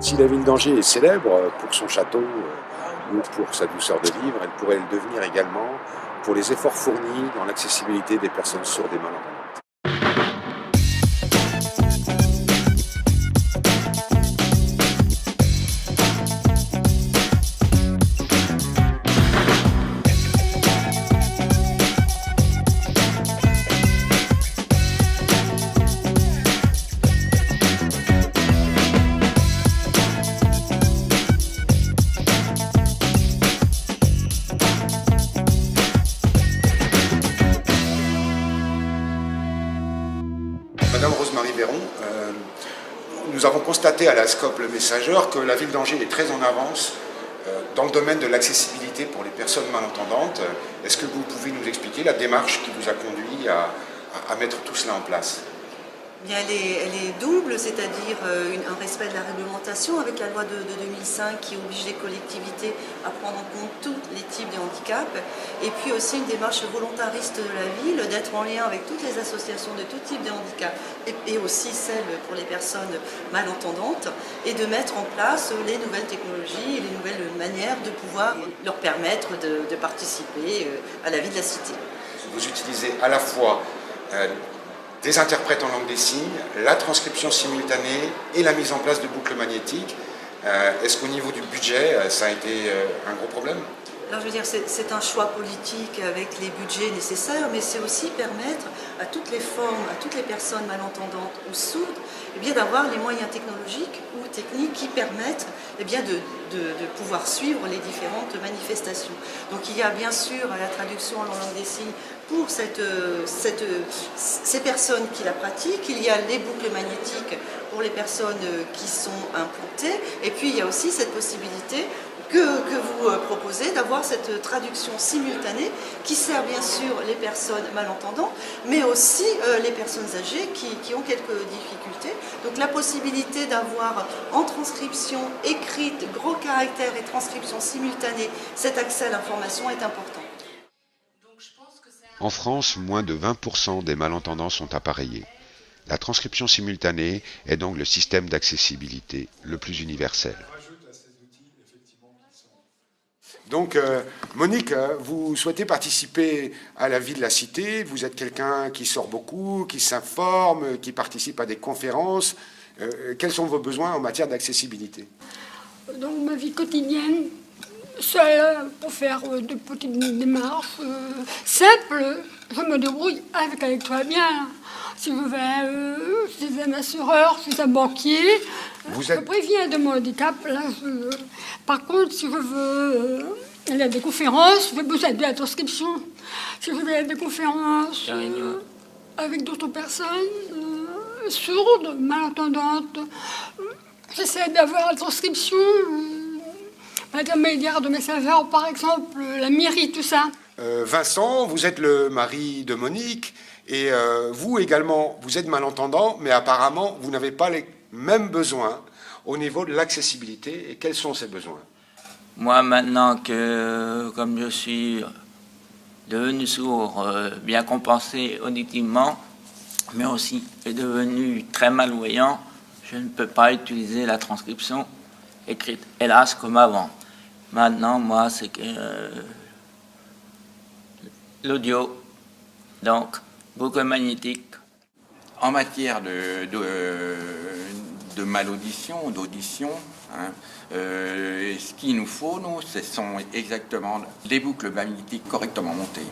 Si la ville d'Angers est célèbre pour son château ou pour sa douceur de vivre, elle pourrait le devenir également pour les efforts fournis dans l'accessibilité des personnes sourdes et malentendantes. Madame Rosemarie Véron, nous avons constaté à la SCOP Le Messageur que la ville d'Angers est très en avance dans le domaine de l'accessibilité pour les personnes malentendantes. Est-ce que vous pouvez nous expliquer la démarche qui vous a conduit à mettre tout cela en place ? Bien, elle est double, c'est-à-dire un respect de la réglementation avec la loi de 2005 qui oblige les collectivités à prendre en compte tous les types de handicap, et puis aussi une démarche volontariste de la ville d'être en lien avec toutes les associations de tout type de handicap et aussi celles pour les personnes malentendantes, et de mettre en place les nouvelles technologies et les nouvelles manières de pouvoir leur permettre de participer à la vie de la cité. Vous utilisez à la fois des interprètes en langue des signes, la transcription simultanée et la mise en place de boucles magnétiques. Est-ce qu'au niveau du budget, ça a été un gros problème ? Alors je veux dire, c'est un choix politique avec les budgets nécessaires, mais c'est aussi permettre à toutes les formes, à toutes les personnes malentendantes ou sourdes, d'avoir les moyens technologiques ou techniques qui permettent de pouvoir suivre les différentes manifestations. Donc il y a bien sûr la traduction en langue des signes pour ces personnes qui la pratiquent, il y a les boucles magnétiques pour les personnes qui sont implantées, et puis il y a aussi cette possibilité que vous proposez d'avoir cette traduction simultanée qui sert bien sûr les personnes malentendantes, mais aussi les personnes âgées qui ont quelques difficultés. Donc la possibilité d'avoir en transcription écrite, gros caractères et transcription simultanée, cet accès à l'information est important. En France, moins de 20% des malentendants sont appareillés. La transcription simultanée est donc le système d'accessibilité le plus universel. Donc, Monique, vous souhaitez participer à la vie de la cité. Vous êtes quelqu'un qui sort beaucoup, qui s'informe, qui participe à des conférences. Quels sont vos besoins en matière d'accessibilité ? Dans ma vie quotidienne, seule pour faire de petites démarches simples, je me débrouille avec toi bien. Si je vais chez un assureur, chez un banquier, je préviens de mon handicap. Là, par contre, si je veux aller à des conférences, j'ai besoin de la transcription. Si je vais à des conférences avec d'autres personnes sourdes, malentendantes, j'essaie d'avoir la transcription. L'intermédiaire de messagers, par exemple, la mairie, tout ça. Vincent, vous êtes le mari de Monique, et vous également, vous êtes malentendant, mais apparemment, vous n'avez pas les mêmes besoins au niveau de l'accessibilité. Et quels sont ces besoins ? Moi, maintenant que, comme je suis devenu sourd, bien compensé auditivement, mais aussi est devenu très malvoyant, je ne peux pas utiliser la transcription écrite, hélas, comme avant. Maintenant, moi, c'est que l'audio, donc boucle magnétique. En matière de malaudition, d'audition, ce qu'il nous faut, nous, ce sont exactement des boucles magnétiques correctement montées.